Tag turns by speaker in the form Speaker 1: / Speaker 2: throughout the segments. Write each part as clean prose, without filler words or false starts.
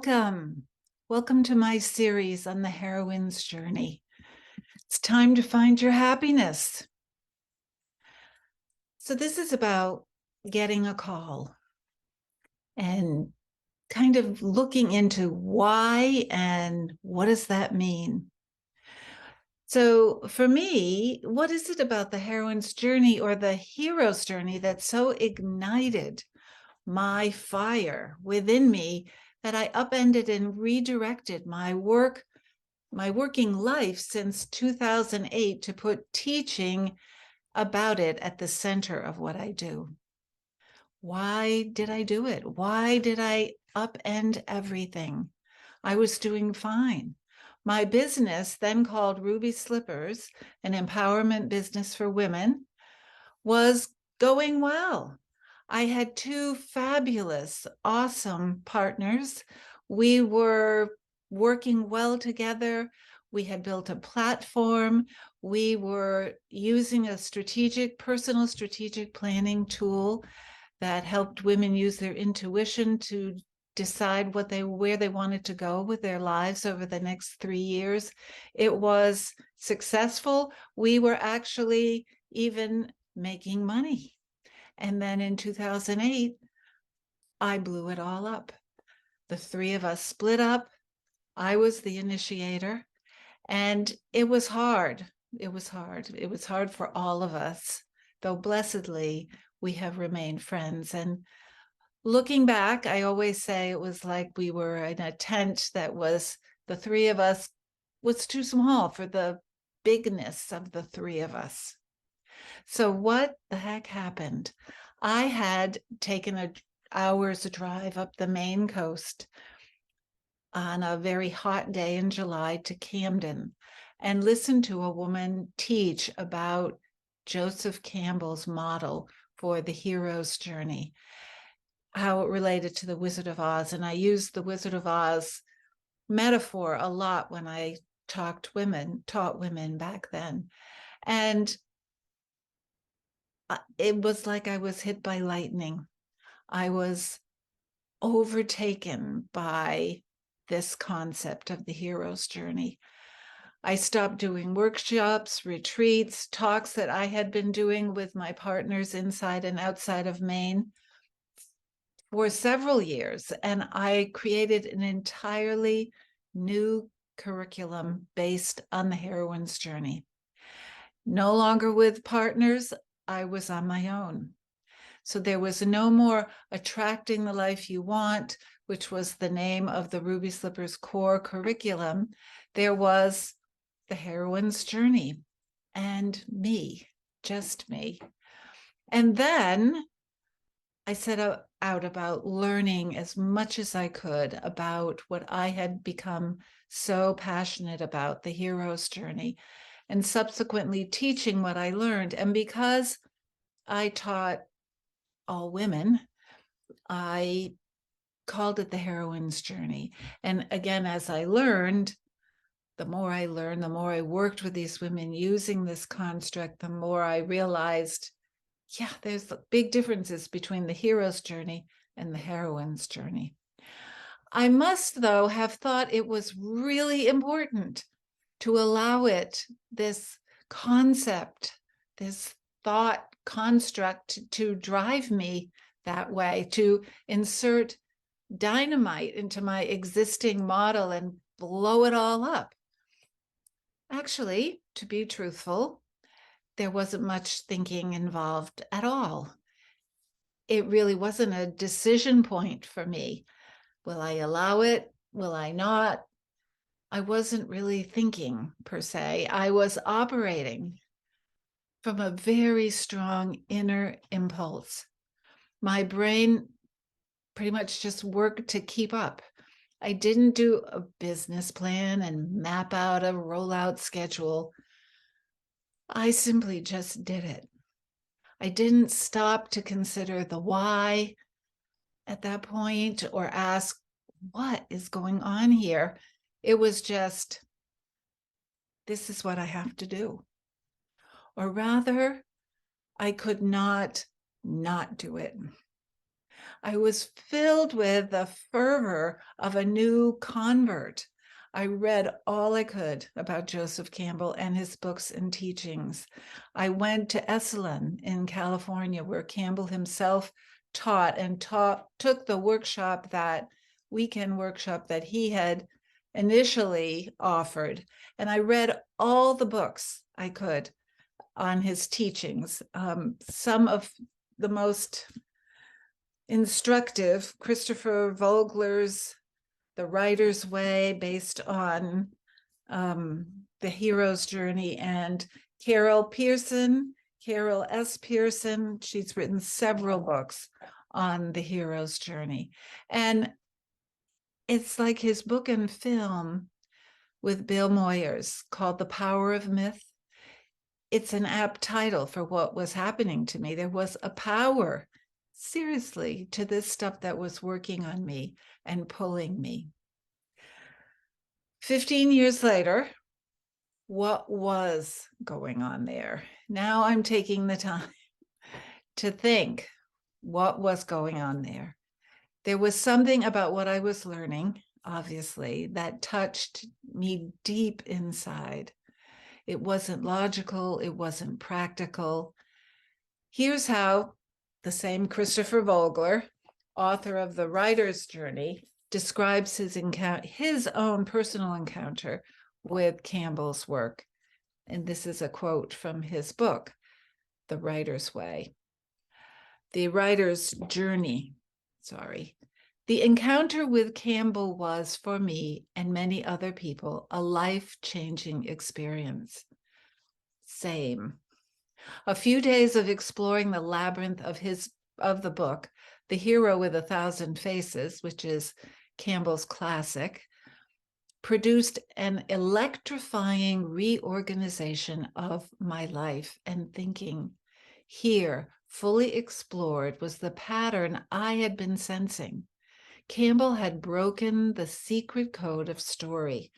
Speaker 1: Welcome. Welcome to my series on the heroine's journey. It's time to find your happiness. So this is about getting a call and kind of looking into why and what does that mean? So for me, what is it about the heroine's journey or the hero's journey that so ignited my fire within me that I upended and redirected my working life since 2008 to put teaching about it at the center of what I do? Why did I do it? Why did I upend everything? I was doing fine. My business, then called Ruby Slippers, an empowerment business for women, was going well. I had two fabulous, awesome partners. We were working well together. We had built a platform. We were using a personal strategic planning tool that helped women use their intuition to decide where they wanted to go with their lives over the next 3 years. It was successful. We were actually even making money. And then in 2008, I blew it all up. The three of us split up. I was the initiator, and it was hard. It was hard. It was hard for all of us, though blessedly, we have remained friends. And looking back, I always say it was like we were in a tent that was, the three of us was too small for the bigness of the three of us. So what the heck happened? I had taken an hour's drive up the Maine coast on a very hot day in July to Camden and listened to a woman teach about Joseph Campbell's model for the hero's journey, how it related to the Wizard of Oz. And I used the Wizard of Oz metaphor a lot when I taught women back then. And it was like I was hit by lightning. I was overtaken by this concept of the hero's journey. I stopped doing workshops, retreats, talks that I had been doing with my partners inside and outside of Maine for several years, and I created an entirely new curriculum based on the heroine's journey. No longer with partners, I was on my own. So there was no more Attracting the Life You Want, which was the name of the Ruby Slippers core curriculum. There was the heroine's journey and me, just me. And then I set out about learning as much as I could about what I had become so passionate about, the hero's journey, and subsequently teaching what I learned. And because I taught all women, I called it the heroine's journey. And again, as I learned, the more I learned, the more I worked with these women using this construct, the more I realized, yeah, there's big differences between the hero's journey and the heroine's journey. I must, though, have thought it was really important to allow it, this concept, this thought construct, to drive me that way, to insert dynamite into my existing model and blow it all up. Actually, to be truthful, there wasn't much thinking involved at all. It really wasn't a decision point for me. Will I allow it? Will I not? I wasn't really thinking per se. I was operating from a very strong inner impulse. My brain pretty much just worked to keep up. I didn't do a business plan and map out a rollout schedule. I simply just did it. I didn't stop to consider the why at that point or ask, what is going on here? It was just, this is what I have to do. Or rather, I could not do it. I was filled with the fervor of a new convert. I read all I could about Joseph Campbell and his books and teachings. I went to Esalen in California, where Campbell himself taught and took the weekend workshop that he had initially offered. And I read all the books I could on his teachings. Some of the most instructive, Christopher Vogler's The Writer's Way, based on the hero's journey, and Carol S. Pearson, she's written several books on the hero's journey. And it's like his book and film with Bill Moyers called The Power of Myth. It's an apt title for what was happening to me. There was a power, seriously, to this stuff that was working on me and pulling me. 15 years later, what was going on there? Now I'm taking the time to think what was going on there. There was something about what I was learning, obviously, that touched me deep inside. It wasn't logical. It wasn't practical. Here's how the same Christopher Vogler, author of The Writer's Journey, describes his own personal encounter with Campbell's work. And this is a quote from his book, The Writer's Way. The Writer's Journey, The encounter with Campbell was, for me and many other people, a life-changing experience. Same. A few days of exploring the labyrinth of the book, The Hero with a Thousand Faces, which is Campbell's classic, produced an electrifying reorganization of my life and thinking. Here, fully explored, was the pattern I had been sensing. Campbell had broken the secret code of story.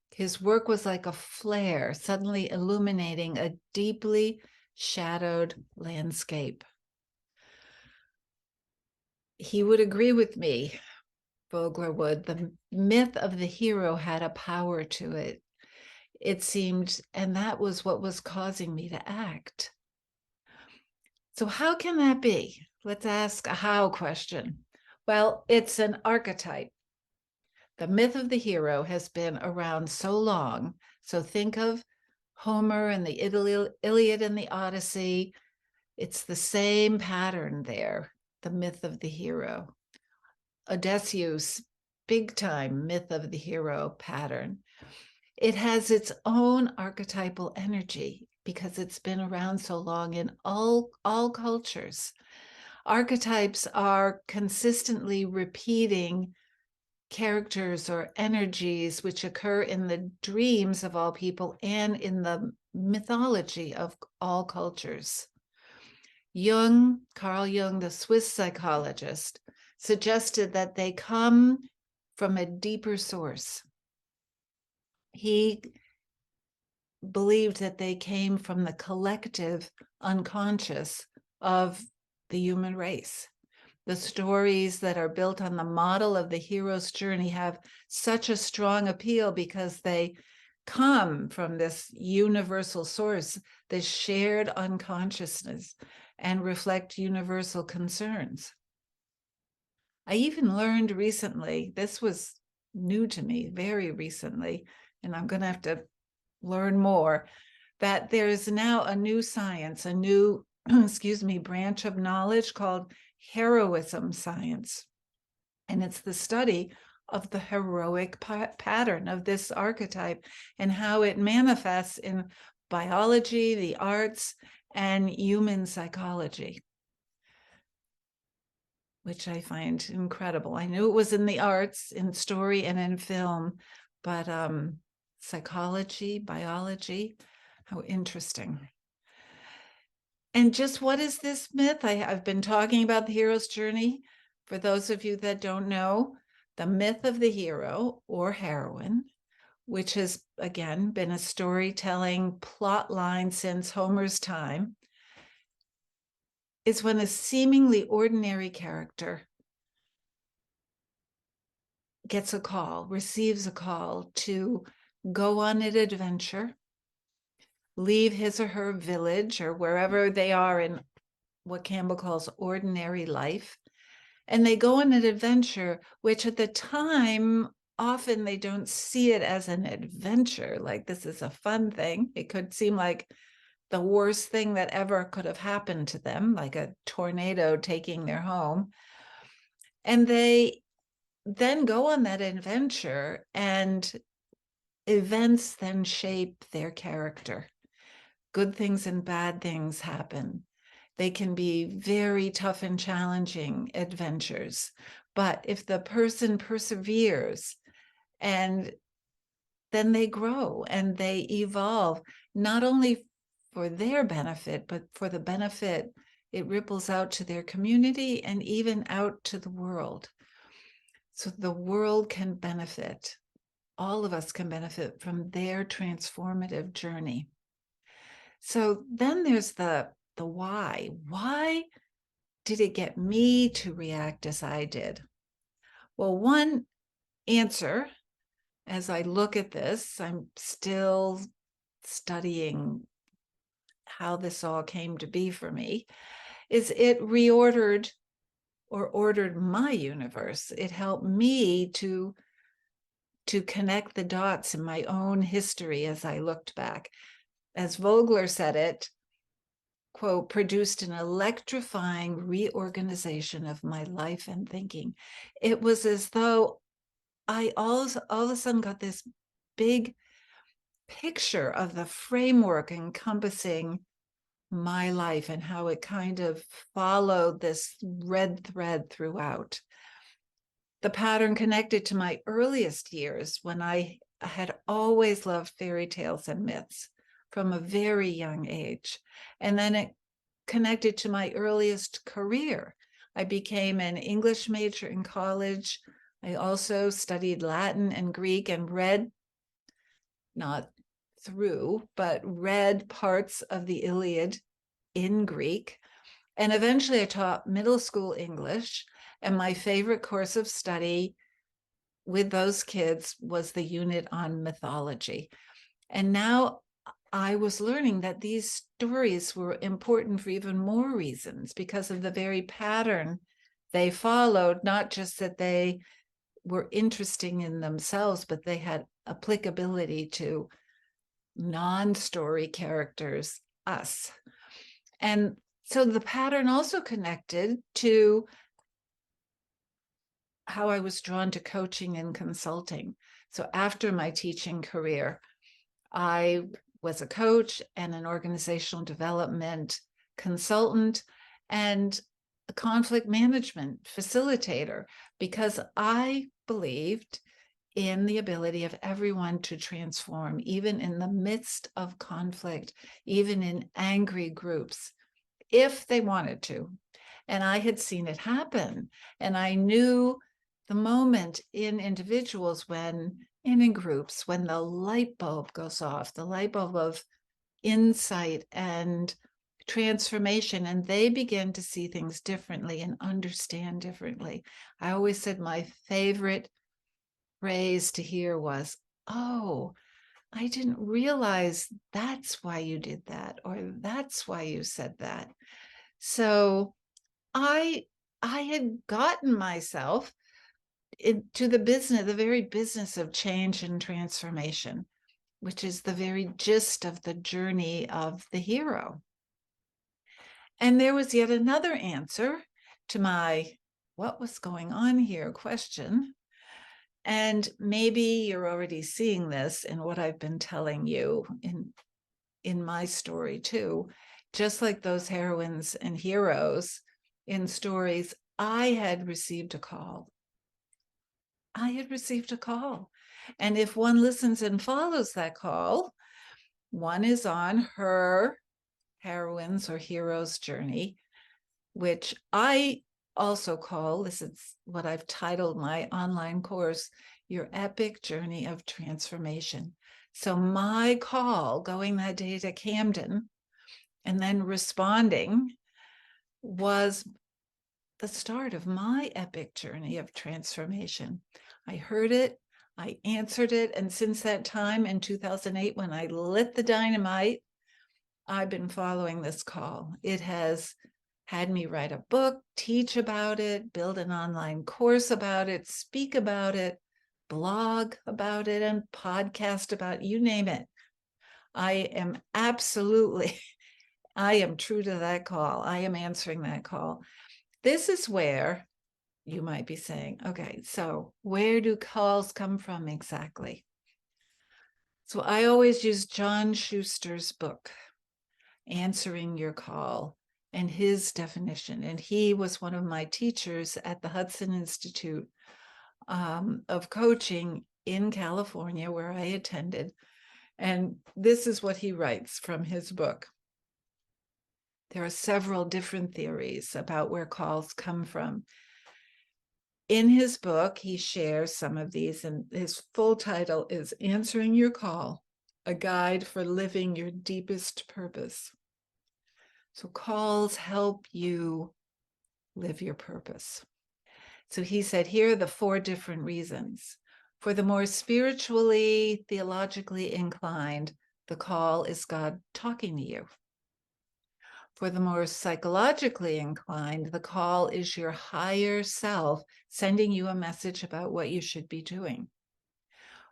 Speaker 1: His work was like a flare, suddenly illuminating a deeply shadowed landscape. He would agree with me, Vogler would. The myth of the hero had a power to it, it seemed, and that was what was causing me to act. So how can that be? Let's ask a how question. Well, it's an archetype. The myth of the hero has been around so long. So think of Homer and the Iliad and the Odyssey. It's the same pattern there, the myth of the hero. Odysseus, big time myth of the hero pattern. It has its own archetypal energy because it's been around so long in all cultures. Archetypes are consistently repeating characters or energies which occur in the dreams of all people and in the mythology of all cultures. Carl Jung, the Swiss psychologist, suggested that they come from a deeper source. He believed that they came from the collective unconscious of the human race. The stories that are built on the model of the hero's journey have such a strong appeal because they come from this universal source, this shared unconsciousness, and reflect universal concerns. I even learned recently, this was new to me, very recently, and I'm going to have to learn more, that there's now a new science, a new, branch of knowledge called heroism science. And it's the study of the heroic pattern of this archetype and how it manifests in biology, the arts, and human psychology, which I find incredible. I knew it was in the arts, in story and in film, but psychology, biology, how interesting. And just what is this myth? I've been talking about the hero's journey. For those of you that don't know, the myth of the hero or heroine, which has, again, been a storytelling plot line since Homer's time, is when a seemingly ordinary character gets a call, receives a call to go on an adventure, leave his or her village or wherever they are in what Campbell calls ordinary life. And they go on an adventure, which at the time, often they don't see it as an adventure. Like, this is a fun thing. It could seem like the worst thing that ever could have happened to them, like a tornado taking their home. And they then go on that adventure, and events then shape their character. Good things and bad things happen. They can be very tough and challenging adventures. But if the person perseveres, and then they grow and they evolve, not only for their benefit, but for the benefit, it ripples out to their community and even out to the world. So the world can benefit. All of us can benefit from their transformative journey. So then there's the why. Why did it get me to react as I did? Well, one answer, as I look at this, I'm still studying how this all came to be for me, is it reordered or ordered my universe. It helped me to connect the dots in my own history as I looked back. As Vogler said it, quote, produced an electrifying reorganization of my life and thinking. It was as though I all of a sudden got this big picture of the framework encompassing my life and how it kind of followed this red thread throughout. The pattern connected to my earliest years when I had always loved fairy tales and myths from a very young age. And then it connected to my earliest career. I became an English major in college. I also studied Latin and Greek and read, not through, but read parts of the Iliad in Greek. And eventually I taught middle school English. And my favorite course of study with those kids was the unit on mythology. And now I was learning that these stories were important for even more reasons because of the very pattern they followed, not just that they were interesting in themselves, but they had applicability to non-story characters, us. And so the pattern also connected to how I was drawn to coaching and consulting. So after my teaching career, I was a coach and an organizational development consultant and a conflict management facilitator because I believed in the ability of everyone to transform, even in the midst of conflict, even in angry groups, if they wanted to. And I had seen it happen. And I knew the moment in individuals when, and in groups, when the light bulb goes off, the light bulb of insight and transformation, and they begin to see things differently and understand differently. I always said my favorite phrase to hear was, "Oh, I didn't realize that's why you did that, or that's why you said that." So I had gotten myself into the very business of change and transformation, which is the very gist of the journey of the hero. And there was yet another answer to my what was going on here question. And maybe you're already seeing this in what I've been telling you in my story too. Just like those heroines and heroes in stories, I had received a call. I had received a call. And if one listens and follows that call, one is on her heroine's or hero's journey, which I also call, this is what I've titled my online course, Your Epic Journey of Transformation. So my call going that day to Camden and then responding was the start of my epic journey of transformation. I heard it, I answered it, and since that time in 2008, when I lit the dynamite, I've been following this call. It has had me write a book, teach about it, build an online course about it, speak about it, blog about it, and podcast about it, you name it. I am absolutely, I am true to that call. I am answering that call. This is where you might be saying, okay, so where do calls come from exactly? So I always use John Schuster's book, Answering Your Call, and his definition. And he was one of my teachers at the Hudson Institute of Coaching in California, where I attended. And this is what he writes from his book. There are several different theories about where calls come from. In his book, he shares some of these, and his full title is Answering Your Call, a Guide for Living Your Deepest Purpose. So calls help you live your purpose. So he said, here are the 4 different reasons. For the more spiritually, theologically inclined, the call is God talking to you. For the more psychologically inclined, the call is your higher self sending you a message about what you should be doing.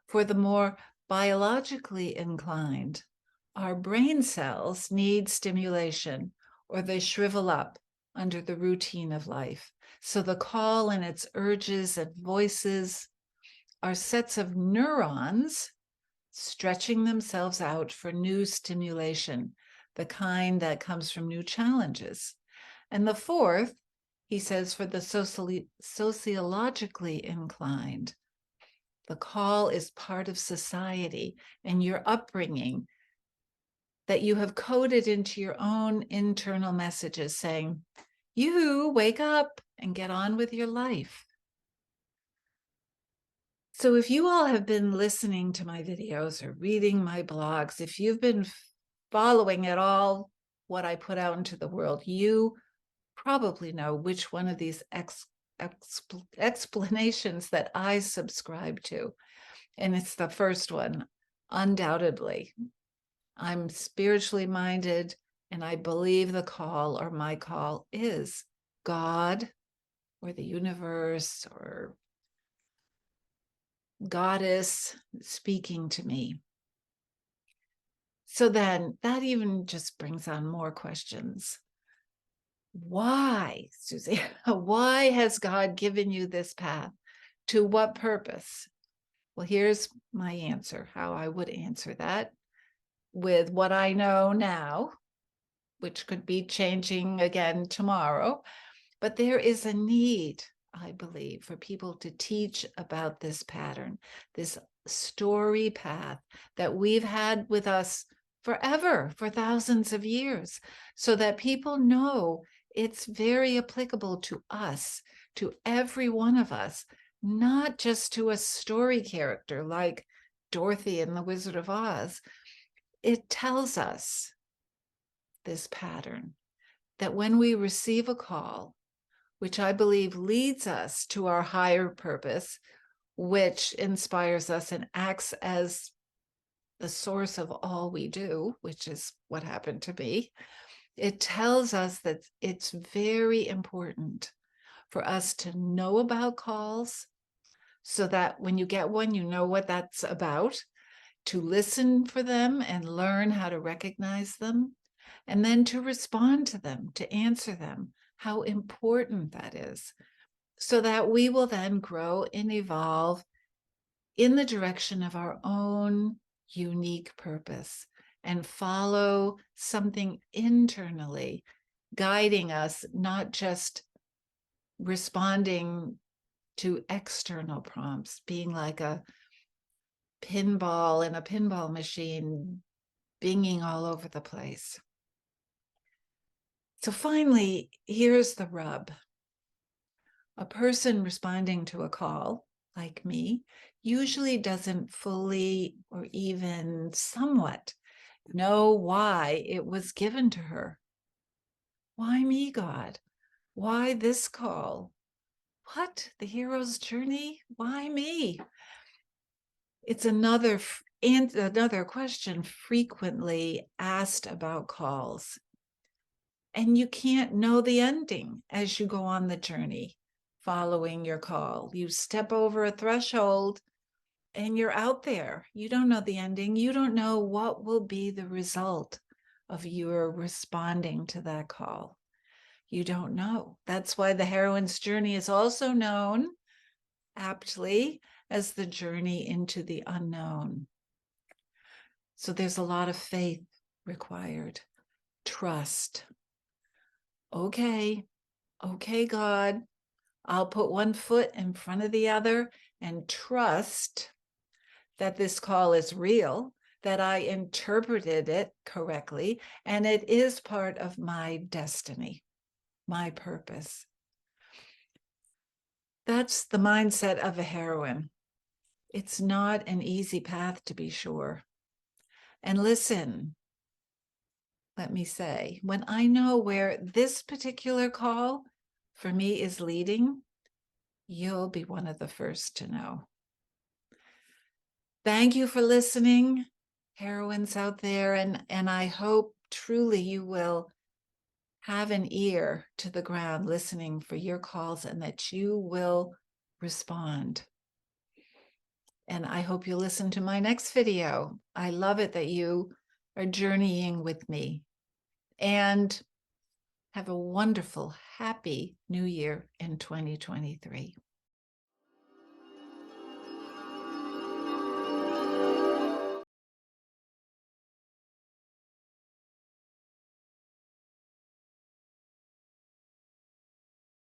Speaker 1: For the more biologically inclined, our brain cells need stimulation or they shrivel up under the routine of life. So the call and its urges and voices are sets of neurons stretching themselves out for new stimulation, the kind that comes from new challenges. And the 4th, he says, for the sociologically inclined, the call is part of society and your upbringing that you have coded into your own internal messages saying, you wake up and get on with your life. So if you all have been listening to my videos or reading my blogs, if you've been following at all what I put out into the world, you probably know which one of these explanations that I subscribe to. And it's the first one, undoubtedly. I'm spiritually minded, and I believe the call or my call is God or the universe or goddess speaking to me. So then that even just brings on more questions. Why, Susanna? Why has God given you this path? To what purpose? Well, here's my answer, how I would answer that with what I know now, which could be changing again tomorrow. But there is a need, I believe, for people to teach about this pattern, this story path that we've had with us forever, for thousands of years, so that people know it's very applicable to us, to every one of us, not just to a story character like Dorothy in The Wizard of Oz. It tells us this pattern that when we receive a call, which I believe leads us to our higher purpose, which inspires us and acts as the source of all we do, which is what happened to me. It tells us that it's very important for us to know about calls so that when you get one, you know what that's about, to listen for them and learn how to recognize them, and then to respond to them, to answer them, how important that is, so that we will then grow and evolve in the direction of our own unique purpose and follow something internally guiding us, not just responding to external prompts, being like a pinball in a pinball machine, binging all over the place. So finally, here's the rub. A person responding to a call, like me, usually doesn't fully or even somewhat know why it was given to her. Why me, God? Why this call? What? The hero's journey? Why me? It's another question frequently asked about calls. And you can't know the ending as you go on the journey following your call. You step over a threshold and you're out there. You don't know the ending. You don't know what will be the result of your responding to that call. You don't know. That's why the heroine's journey is also known aptly as the journey into the unknown. So there's a lot of faith required, trust. Okay, God, I'll put one foot in front of the other and trust that this call is real, that I interpreted it correctly, and it is part of my destiny, my purpose. That's the mindset of a heroine. It's not an easy path, to be sure. And listen, let me say, when I know where this particular call for me is leading, you'll be one of the first to know. Thank you for listening, heroines out there, and I hope truly you will have an ear to the ground listening for your calls and that you will respond. And I hope you listen to my next video. I love it that you are journeying with me. And have a wonderful, happy new year in 2023.